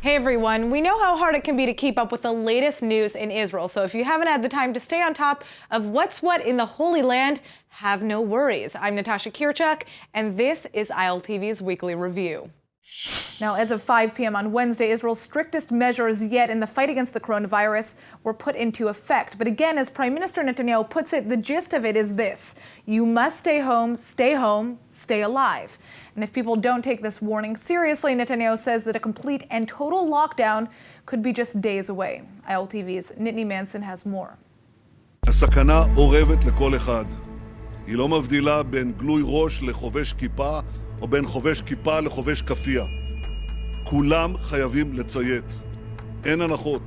Hey everyone, we know how hard it can be to keep up with the latest news in Israel, so if you haven't had the time to stay on top of what's what in the Holy Land, have no worries. I'm Natasha Kirchuk, and this is ILTV's Weekly Review. Now, as of 5 p.m. on Wednesday, Israel's strictest measures yet in the fight against the coronavirus were put into effect. But again, as Prime Minister Netanyahu puts it, the gist of it is this: you must stay home, stay alive. And if people don't take this warning seriously, Netanyahu says that a complete and total lockdown could be just days away. ILTV's Nittany Manson has more. הסכנה אורבת לכל אחד. היא לא מבדילה בין גלוי ראש לחובש כיפה או בין חובש כיפה לחובש כפייה. כולם חייבים לציית. אין הנחות.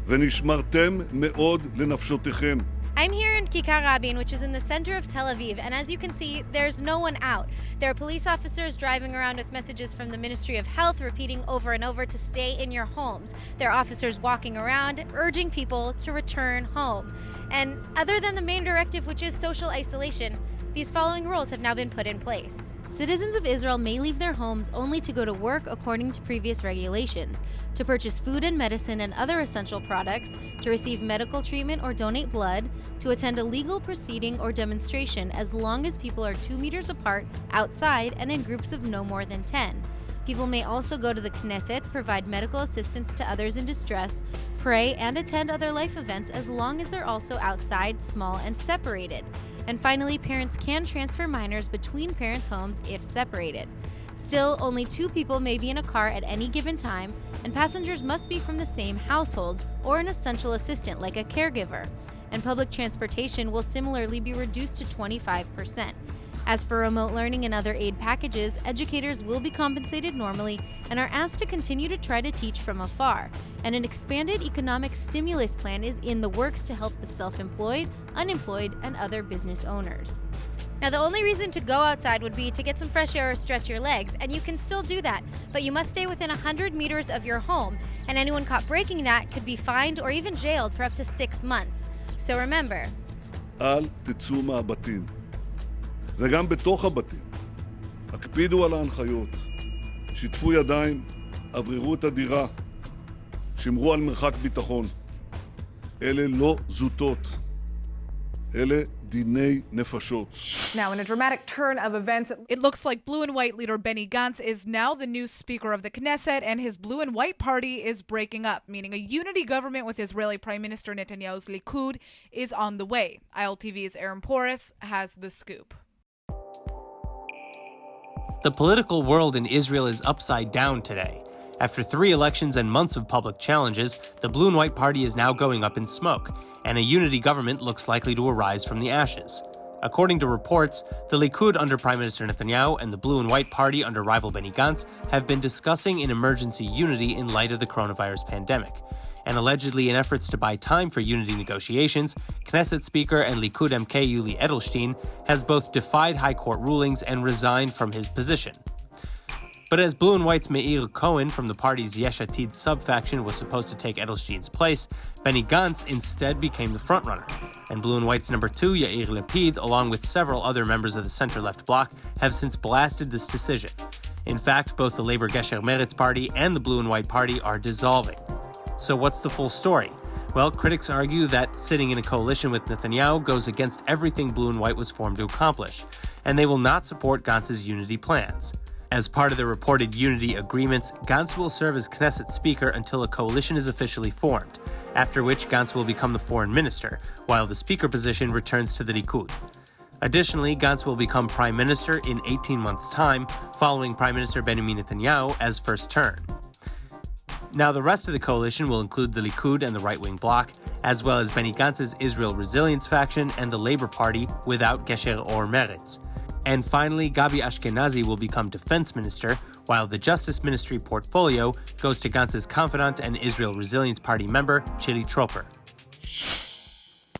ונשמרתם מאוד לנפשותיכם. I'm here in Kikar Rabin, which is in the center of Tel Aviv, and as you can see, there's no one out. There are police officers driving around with messages from the Ministry of Health repeating over and over to stay in your homes. There are officers walking around, urging people to return home. And other than the main directive, which is social isolation, these following rules have now been put in place. Citizens of Israel may leave their homes only to go to work according to previous regulations, to purchase food and medicine and other essential products, to receive medical treatment or donate blood, to attend a legal proceeding or demonstration as long as people are 2 meters apart outside and in groups of no more than 10. People may also go to the Knesset, provide medical assistance to others in distress, pray, and attend other life events as long as they're also outside, small, and separated. And finally, parents can transfer minors between parents' homes if separated. Still, only 2 people may be in a car at any given time, and passengers must be from the same household or an essential assistant like a caregiver. And public transportation will similarly be reduced to 25%. As for remote learning and other aid packages, educators will be compensated normally and are asked to continue to try to teach from afar. And an expanded economic stimulus plan is in the works to help the self-employed, unemployed, and other business owners. Now, the only reason to go outside would be to get some fresh air or stretch your legs, and you can still do that, but you must stay within 100 meters of your home, and anyone caught breaking that could be fined or even jailed for up to 6 months. So remember, אל תצאו מהבתים. וגם בתוך הבתים. הקפידו על ההנחיות. שיתפו ידיים, אווררו את הדירה. שמרו על מרחק ביטחון. אלה לא זוטות. אלה דיני נפשות. Now, in a dramatic turn of events, it looks like blue and white leader Benny Gantz is now the new Speaker of the Knesset, and his blue and white party is breaking up, meaning a unity government with Israeli Prime Minister Netanyahu's Likud is on the way. ILTV's Aaron Porras has the scoop. The political world in Israel is upside down today. After 3 elections and months of public challenges, the Blue and White Party is now going up in smoke, and a unity government looks likely to arise from the ashes. According to reports, the Likud under Prime Minister Netanyahu and the Blue and White Party under rival Benny Gantz have been discussing an emergency unity in light of the coronavirus pandemic. And allegedly in efforts to buy time for unity negotiations, Knesset Speaker and Likud MK Yuli Edelstein has both defied high court rulings and resigned from his position. But as Blue and White's Meir Cohen from the party's Yesh Atid sub-faction was supposed to take Edelstein's place, Benny Gantz instead became the frontrunner. And Blue and White's number 2, Yair Lapid, along with several other members of the center-left bloc, have since blasted this decision. In fact, both the Labor Gesher Meretz party and the Blue and White party are dissolving. So what's the full story? Well, critics argue that sitting in a coalition with Netanyahu goes against everything Blue and White was formed to accomplish, and they will not support Gantz's unity plans. As part of the reported unity agreements, Gantz will serve as Knesset Speaker until a coalition is officially formed, after which Gantz will become the foreign minister, while the Speaker position returns to the Likud. Additionally, Gantz will become Prime Minister in 18 months' time, following Prime Minister Benjamin Netanyahu as first turn. Now, the rest of the coalition will include the Likud and the right-wing bloc, as well as Benny Gantz's Israel Resilience faction and the Labour Party without Gesher or Meretz. And finally, Gabi Ashkenazi will become defense minister, while the Justice Ministry portfolio goes to Gantz's confidant and Israel Resilience Party member, Chili Troper.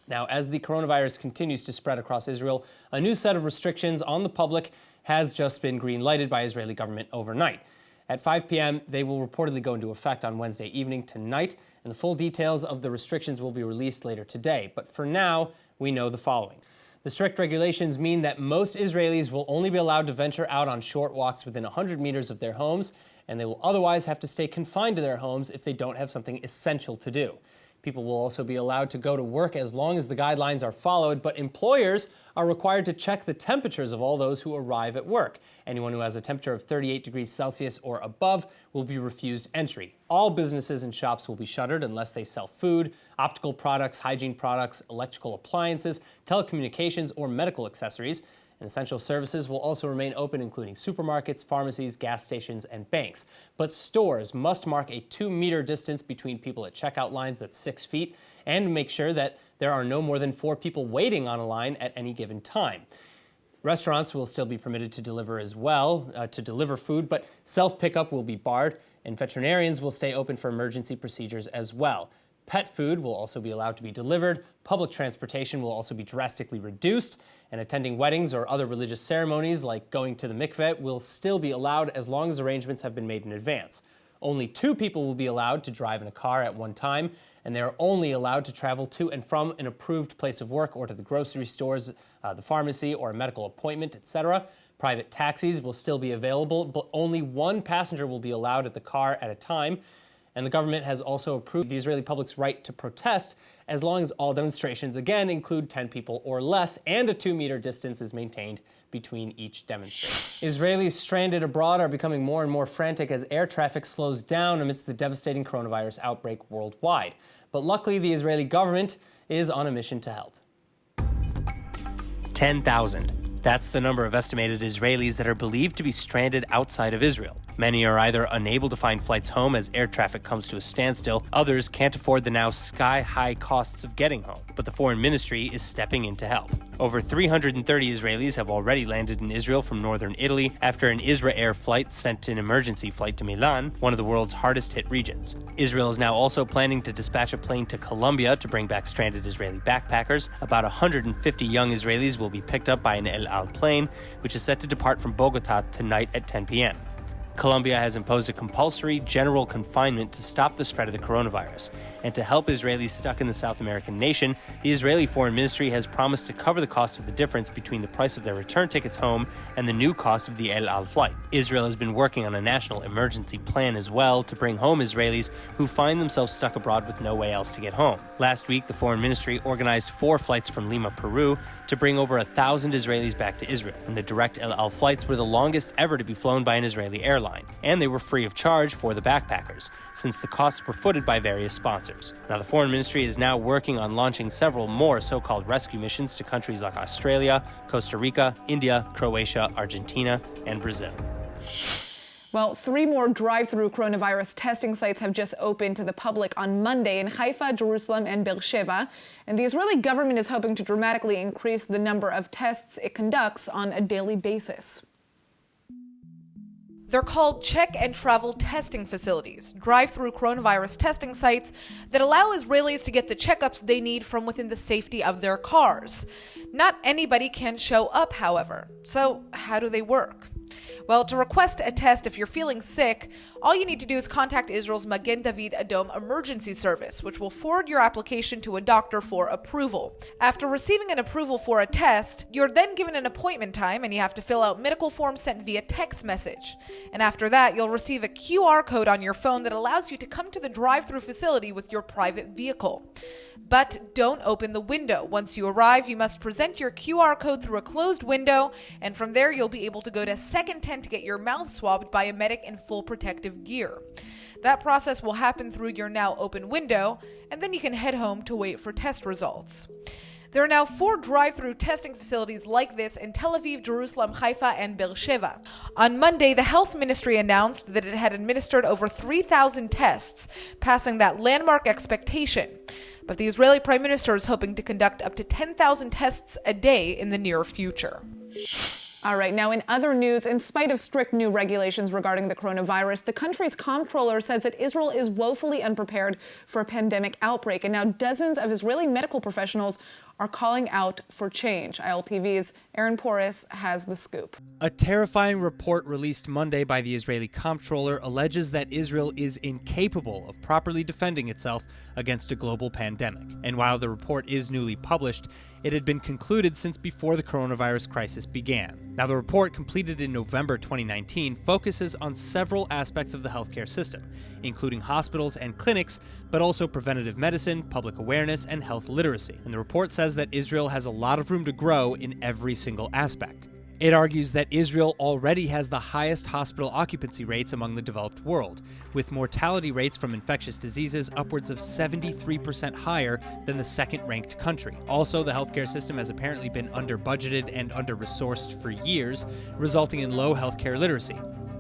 Now, as the coronavirus continues to spread across Israel, a new set of restrictions on the public has just been green-lighted by Israeli government overnight. At 5 p.m., they will reportedly go into effect on Wednesday evening tonight, and the full details of the restrictions will be released later today. But for now, we know the following. The strict regulations mean that most Israelis will only be allowed to venture out on short walks within 100 meters of their homes, and they will otherwise have to stay confined to their homes if they don't have something essential to do. People will also be allowed to go to work as long as the guidelines are followed, but employers are required to check the temperatures of all those who arrive at work. Anyone who has a temperature of 38 degrees Celsius or above will be refused entry. All businesses and shops will be shuttered unless they sell food, optical products, hygiene products, electrical appliances, telecommunications, or medical accessories. And essential services will also remain open, including supermarkets, pharmacies, gas stations, and banks. But stores must mark a 2-meter distance between people at checkout lines that's 6 feet, and make sure that there are no more than 4 people waiting on a line at any given time. Restaurants will still be permitted to deliver as well, to deliver food, but self-pickup will be barred, and veterinarians will stay open for emergency procedures as well. Pet food will also be allowed to be delivered. Public transportation will also be drastically reduced, and attending weddings or other religious ceremonies like going to the mikveh will still be allowed as long as arrangements have been made in advance. Only 2 people will be allowed to drive in a car at one time, and they are only allowed to travel to and from an approved place of work or to the grocery stores, the pharmacy, or a medical appointment, etc. Private taxis will still be available, but only 1 passenger will be allowed at the car at a time. And the government has also approved the Israeli public's right to protest as long as all demonstrations, again, include 10 people or less, and a 2-meter distance is maintained between each demonstrator. Israelis stranded abroad are becoming more and more frantic as air traffic slows down amidst the devastating coronavirus outbreak worldwide. But luckily, the Israeli government is on a mission to help. 10,000. That's the number of estimated Israelis that are believed to be stranded outside of Israel. Many are either unable to find flights home as air traffic comes to a standstill, others can't afford the now sky-high costs of getting home, but the Foreign Ministry is stepping in to help. Over 330 Israelis have already landed in Israel from northern Italy after an Israel flight sent an emergency flight to Milan, one of the world's hardest-hit regions. Israel is now also planning to dispatch a plane to Colombia to bring back stranded Israeli backpackers. About 150 young Israelis will be picked up by an El Al plane, which is set to depart from Bogota tonight at 10 p.m. Colombia has imposed a compulsory general confinement to stop the spread of the coronavirus. And to help Israelis stuck in the South American nation, the Israeli Foreign Ministry has promised to cover the cost of the difference between the price of their return tickets home and the new cost of the El Al flight. Israel has been working on a national emergency plan as well to bring home Israelis who find themselves stuck abroad with no way else to get home. Last week, the Foreign Ministry organized 4 flights from Lima, Peru, to bring over 1,000 Israelis back to Israel. And the direct El Al flights were the longest ever to be flown by an Israeli airline. And they were free of charge for the backpackers, since the costs were footed by various sponsors. Now, the Foreign Ministry is now working on launching several more so-called rescue missions to countries like Australia, Costa Rica, India, Croatia, Argentina, and Brazil. Well, 3 more drive-through coronavirus testing sites have just opened to the public on Monday in Haifa, Jerusalem, and Beersheba. And the Israeli government is hoping to dramatically increase the number of tests it conducts on a daily basis. They're called check and travel testing facilities, drive-through coronavirus testing sites that allow Israelis to get the checkups they need from within the safety of their cars. Not anybody can show up, however. So how do they work? Well, to request a test if you're feeling sick, all you need to do is contact Israel's Magen David Adom emergency service, which will forward your application to a doctor for approval. After receiving an approval for a test, you're then given an appointment time and you have to fill out medical forms sent via text message. And after that, you'll receive a QR code on your phone that allows you to come to the drive-through facility with your private vehicle. But don't open the window. Once you arrive, you must present your QR code through a closed window, and from there you'll be able to go to second tent to get your mouth swabbed by a medic in full protective gear. That process will happen through your now open window, and then you can head home to wait for test results. There are now 4 drive-through testing facilities like this in Tel Aviv, Jerusalem, Haifa, and Beersheba. On Monday, the health ministry announced that it had administered over 3,000 tests, passing that landmark expectation. But the Israeli Prime Minister is hoping to conduct up to 10,000 tests a day in the near future. All right, now in other news, in spite of strict new regulations regarding the coronavirus, the country's comptroller says that Israel is woefully unprepared for a pandemic outbreak. And now dozens of Israeli medical professionals are calling out for change. ILTV's Aaron Porras has the scoop. A terrifying report released Monday by the Israeli comptroller alleges that Israel is incapable of properly defending itself against a global pandemic. And while the report is newly published, it had been concluded since before the coronavirus crisis began. Now, the report, completed in November 2019, focuses on several aspects of the healthcare system, including hospitals and clinics, but also preventative medicine, public awareness, and health literacy. And the report says that Israel has a lot of room to grow in every single aspect. It argues that Israel already has the highest hospital occupancy rates among the developed world, with mortality rates from infectious diseases upwards of 73% higher than the second-ranked country. Also, the healthcare system has apparently been under-budgeted and under-resourced for years, resulting in low healthcare literacy.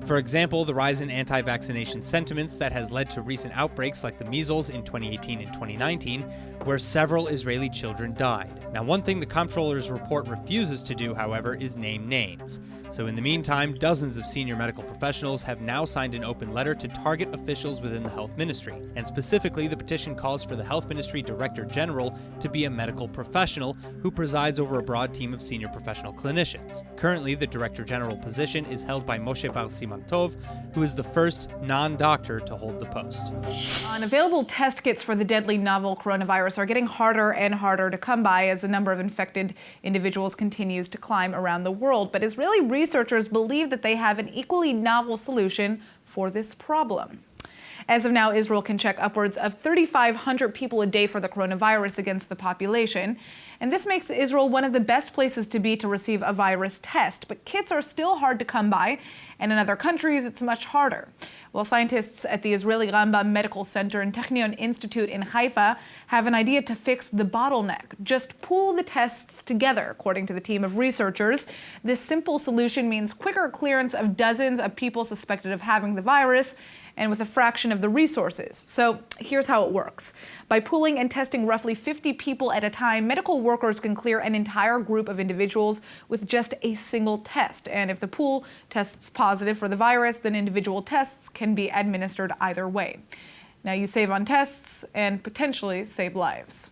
For example, the rise in anti-vaccination sentiments that has led to recent outbreaks like the measles in 2018 and 2019, where several Israeli children died. Now, one thing the comptroller's report refuses to do, however, is name names. So in the meantime, dozens of senior medical professionals have now signed an open letter to target officials within the health ministry. And specifically, the petition calls for the health ministry director general to be a medical professional who presides over a broad team of senior professional clinicians. Currently, the director general position is held by Moshe Bar Siman Tov, who is the first non-doctor to hold the post. Unavailable test kits for the deadly novel coronavirus are getting harder and harder to come by as the number of infected individuals continues to climb around the world. But Israeli researchers believe that they have an equally novel solution for this problem. As of now, Israel can check upwards of 3,500 people a day for the coronavirus against the population. And this makes Israel one of the best places to be to receive a virus test. But kits are still hard to come by, and in other countries, it's much harder. Well, scientists at the Israeli Rambam Medical Center and Technion Institute in Haifa have an idea to fix the bottleneck. Just pool the tests together, according to the team of researchers. This simple solution means quicker clearance of dozens of people suspected of having the virus, and with a fraction of the resources. So here's how it works. By pooling and testing roughly 50 people at a time, medical workers can clear an entire group of individuals with just a single test. And if the pool tests positive for the virus, then individual tests can be administered either way. Now you save on tests and potentially save lives.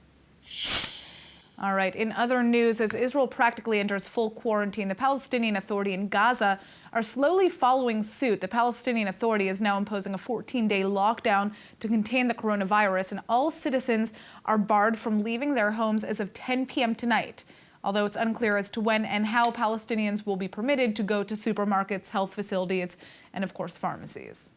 All right, in other news, as Israel practically enters full quarantine, the Palestinian Authority in Gaza are slowly following suit. The Palestinian Authority is now imposing a 14-day lockdown to contain the coronavirus, and all citizens are barred from leaving their homes as of 10 p.m. tonight, although it's unclear as to when and how Palestinians will be permitted to go to supermarkets, health facilities, and of course, pharmacies.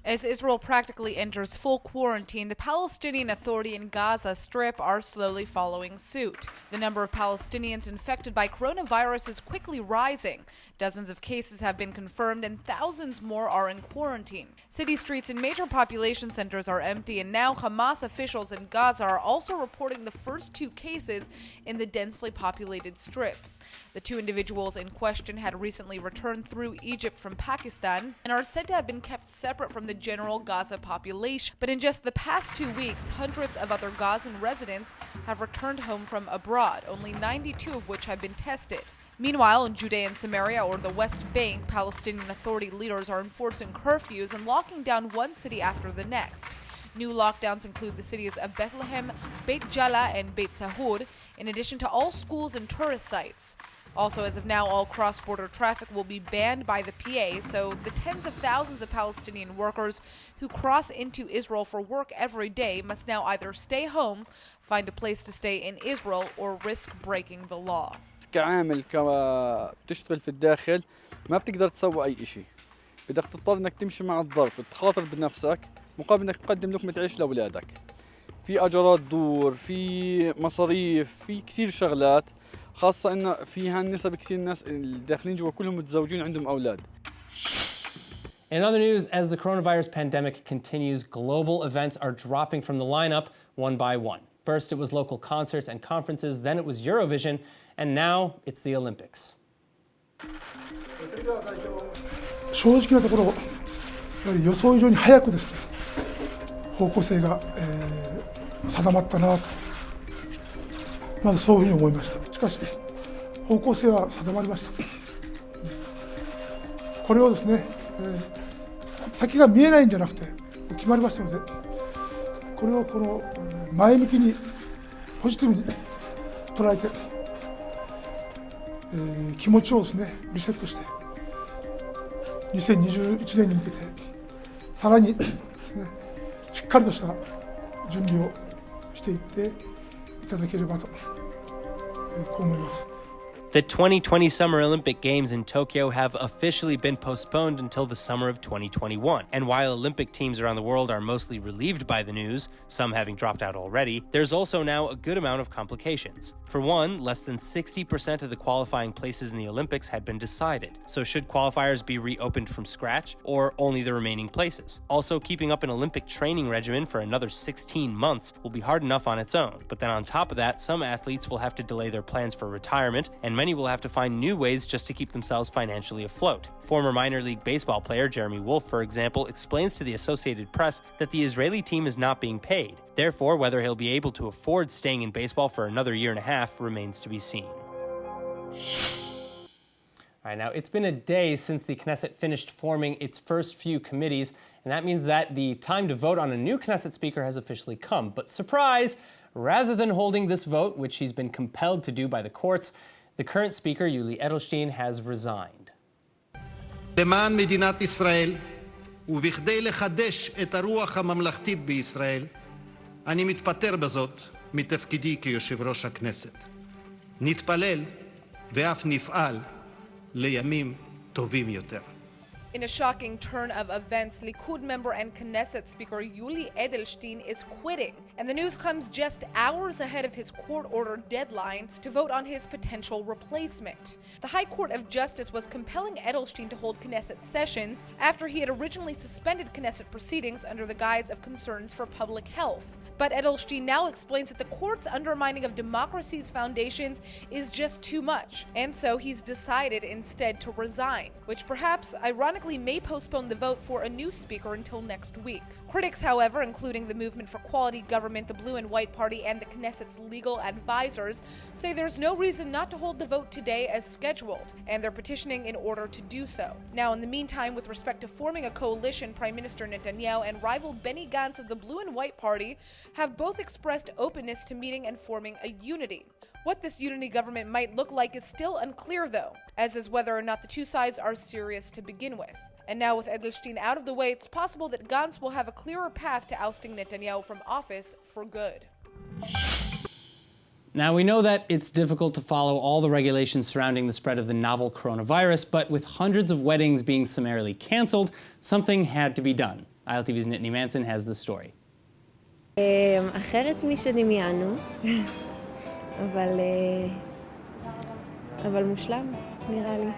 As Israel practically enters full quarantine, the Palestinian Authority in Gaza Strip are slowly following suit. The number of Palestinians infected by coronavirus is quickly rising. Dozens of cases have been confirmed and thousands more are in quarantine. City streets and major population centers are empty, and now Hamas officials in Gaza are also reporting the first 2 cases in the densely populated Strip. The 2 individuals in question had recently returned through Egypt from Pakistan and are said to have been kept separate from the general Gaza population. But in just the past 2 weeks, hundreds of other Gazan residents have returned home from abroad, only 92 of which have been tested. Meanwhile, in Judea and Samaria, or the West Bank, Palestinian Authority leaders are enforcing curfews and locking down one city after the next. New lockdowns include the cities of Bethlehem, Beit Jala, and Beit Sahur, in addition to all schools and tourist sites. Also, as of now, all cross-border traffic will be banned by the PA, so the tens of thousands of Palestinian workers who cross into Israel for work every day must now either stay home, find a place to stay in Israel, or risk breaking the law. كعامل بتشتغل في الداخل ما بتقدر تسوي أي شيء. بدك تضطر إنك تمشي مع الظرف، تخاطر بنفسك مقابل إنك تقدم لقمة عيش لأولادك. في أجرات دور، في مصاريف، في كثير شغلات، خاصة إنه فيها النسب كثير الناس الداخلين جوا كلهم متزوجين عندهم أولاد. In other news, as the coronavirus pandemic continues, global events are dropping from the lineup one by one. First, it was local concerts and conferences, then it was Eurovision, and now it's the Olympics. 正直なところ、やはり予想以上に早くですね、方向性が定まったなと、まずそういうふうに思いました。しかし、方向性は定まりました。これをですね、先が見えないんじゃなくて決まりましたので、これを前向きにポジティブに捉えて、気持ちをですねリセットして2021年に向けてさらにですねしっかりとした準備をしていっていただければと、こう思います。The 2020 Summer Olympic Games in Tokyo have officially been postponed until the summer of 2021. And while Olympic teams around the world are mostly relieved by the news, some having dropped out already, there's also now a good amount of complications. For one, less than 60% of the qualifying places in the Olympics had been decided. So should qualifiers be reopened from scratch, or only the remaining places? Also, keeping up an Olympic training regimen for another 16 months will be hard enough on its own. But then on top of that, some athletes will have to delay their plans for retirement, and many will have to find new ways just to keep themselves financially afloat. Former minor league baseball player Jeremy Wolf, for example, explains to the Associated Press that the Israeli team is not being paid. Therefore, whether he'll be able to afford staying in baseball for another year and a half remains to be seen. All right, now it's been a day since the Knesset finished forming its first few committees, and that means that the time to vote on a new Knesset speaker has officially come. But surprise, rather than holding this vote, which he's been compelled to do by the courts, the current speaker, Yuli Edelstein, has resigned. למען מדינת ישראל ובכדי לחדש את הרוח הממלכתית בישראל, אני מתפטר בזאת מתפקידי כיושב ראש הכנסת. נתפלל ואף נפעל לימים טובים יותר. In a shocking turn of events, Likud member and Knesset Speaker Yuli Edelstein is quitting. And the news comes just hours ahead of his court-ordered deadline to vote on his potential replacement. The High Court of Justice was compelling Edelstein to hold Knesset sessions after he had originally suspended Knesset proceedings under the guise of concerns for public health. But Edelstein now explains that the court's undermining of democracy's foundations is just too much. And so he's decided instead to resign, which perhaps ironically may postpone the vote for a new speaker until next week. Critics, however, including the Movement for Quality Government, the Blue and White Party, and the Knesset's legal advisors, say there's no reason not to hold the vote today as scheduled, and they're petitioning in order to do so. Now, in the meantime, with respect to forming a coalition, Prime Minister Netanyahu and rival Benny Gantz of the Blue and White Party have both expressed openness to meeting and forming a unity. What this unity government might look like is still unclear, though, as is whether or not the two sides are serious to begin with. And now with Edelstein out of the way, it's possible that Gantz will have a clearer path to ousting Netanyahu from office for good. Now, we know that it's difficult to follow all the regulations surrounding the spread of the novel coronavirus, but with hundreds of weddings being summarily canceled, something had to be done. ILTV's Nittany Manson has the story. אחרת משדמיינו, אבל מושלם, נראה לי.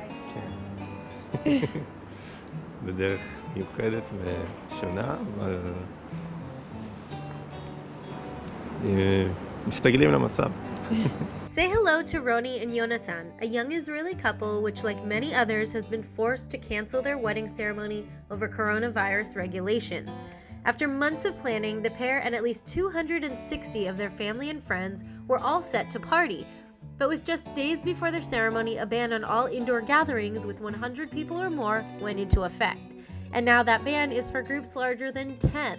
בדרך מיוחדת ושונה, אבל מסתגלים למצב. Say hello to Roni and Yonatan, a young Israeli couple which, like many others, has been forced to cancel their wedding ceremony over coronavirus regulations. After months of planning, the pair and at least 260 of their family and friends were all set to party. But with just days before their ceremony, a ban on all indoor gatherings with 100 people or more went into effect. And now that ban is for groups larger than 10.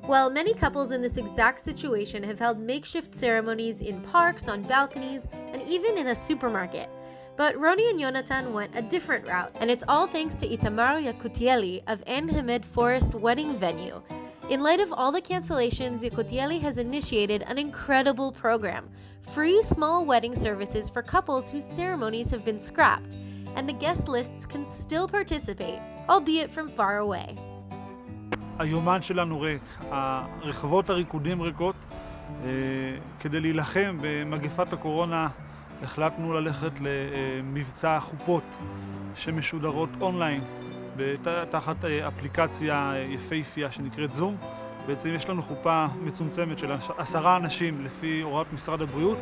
Well, many couples in this exact situation have held makeshift ceremonies in parks, on balconies, and even in a supermarket. But Roni and Yonatan went a different route, and it's all thanks to Itamar Yakutieli of En Hamed Forest Wedding Venue. In light of all the cancellations, Yakutieli has initiated an incredible program: free small wedding services for couples whose ceremonies have been scrapped, and the guest lists can still participate, albeit from far away. היומן שלנו ריק, הרחבות הריקודים ריקות. כדי להילחם במגפת הקורונה החלטנו ללכת למבצע חופות שמשודרות אונליין תחת אפליקציה יפהפייה שנקראת זום. בעצם יש לנו חופה מצומצמת של 10 אנשים לפי הוראת משרד הבריאות.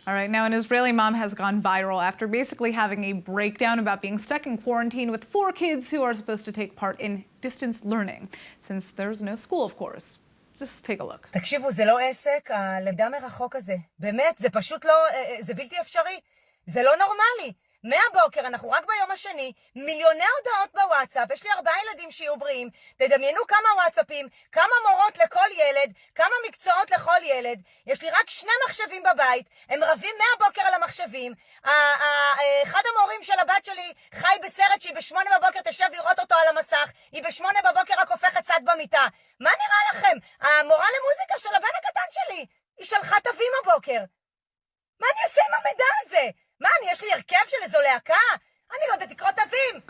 All right, now an Israeli mom has gone viral after basically having a breakdown about being stuck in quarantine with 4 kids who are supposed to take part in distance learning, since there's no school, of course. Just take a look. תקשיבו, זה לא עסק, הלמידה מרחוק הזה. באמת, זה פשוט לא, זה בלתי אפשרי. זה לא נורמלי. מהבוקר, אנחנו רק ביום השני, מיליוני הודעות בוואטסאפ, יש לי 4 ילדים שיהיו בריאים, תדמיינו כמה וואטסאפים, כמה מורות לכל ילד, כמה מקצועות לכל ילד, יש לי רק 2 מחשבים בבית, הם רבים מהבוקר על המחשבים, אחד המורים של הבת שלי חי בסרט שהיא ב8 בבוקר תשב לראות אותו על המסך, היא ב8 בבוקר רק הופכת צד במיטה. מה נראה לכם? המורה למוזיקה של הבן הקטן שלי, היא שלחה תווים הבוקר. מה אני אעשה עם המידע הזה? מה, יש לי הרכב של איזו להקה? אני לא יודעת לקרוא תווים.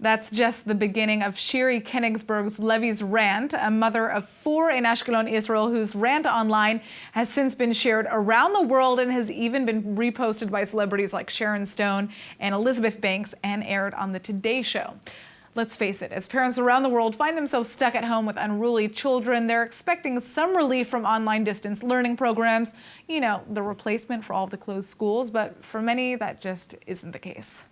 That's just the beginning of Shiri Kenigsberg's Levy's rant, a mother of 4 in Ashkelon, Israel, whose rant online has since been shared around the world and has even been reposted by celebrities like Sharon Stone and Elizabeth Banks and aired on the Today Show. Let's face it, as parents around the world find themselves stuck at home with unruly children, they're expecting some relief from online distance learning programs, you know, the replacement for all of the closed schools, but for many, that just isn't the case.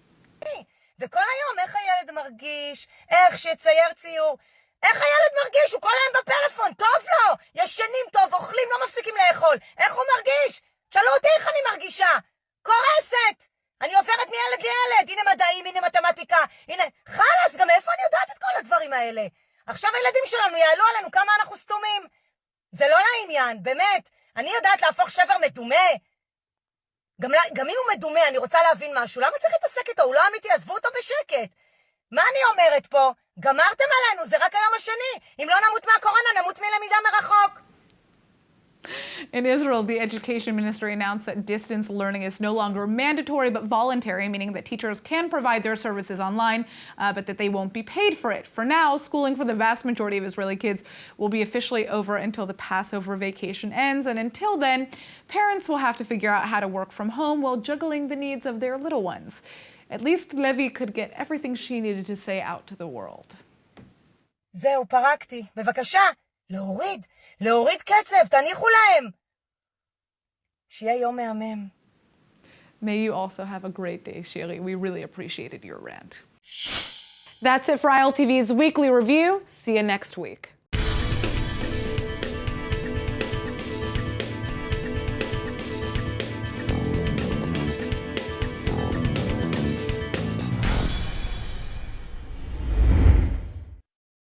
וכל היום, איך הילד מרגיש? איך שיצייר ציור? איך הילד מרגיש? הוא כל היום בפלאפון, טוב לו! ישנים טוב, אוכלים, לא מפסיקים לאכול. איך הוא מרגיש? תשאלו אותי איך אני מרגישה. קורסת! אני עוברת מילד לילד, הנה מדעים, הנה מתמטיקה, הנה... חלס, גם איפה אני יודעת את כל הדברים האלה? עכשיו הילדים שלנו יעלו עלינו כמה אנחנו סתומים. זה לא לעניין, באמת. אני יודעת להפוך שבר מדומה. גם אם הוא מדומה, אני רוצה להבין משהו. למה צריך להתעסק איתו? הוא לא אמיתי, עזבו אותו בשקט. מה אני אומרת פה? גמרתם עלינו, זה רק היום השני. אם לא נמות מהקורונה, נמות מלמידה מרחוק. In Israel, the education ministry announced that distance learning is no longer mandatory but voluntary, meaning that teachers can provide their services online, but that they won't be paid for it. For now, schooling for the vast majority of Israeli kids will be officially over until the Passover vacation ends, and until then, parents will have to figure out how to work from home while juggling the needs of their little ones. At least Levy could get everything she needed to say out to the world. זהו, פרקתי. בבקשה, להוריד קצב, תניחו להם. שיהיה יום מהמם. May you also have a great day, Shiri. We really appreciated your rant. That's it for ILTV's weekly review. See you next week.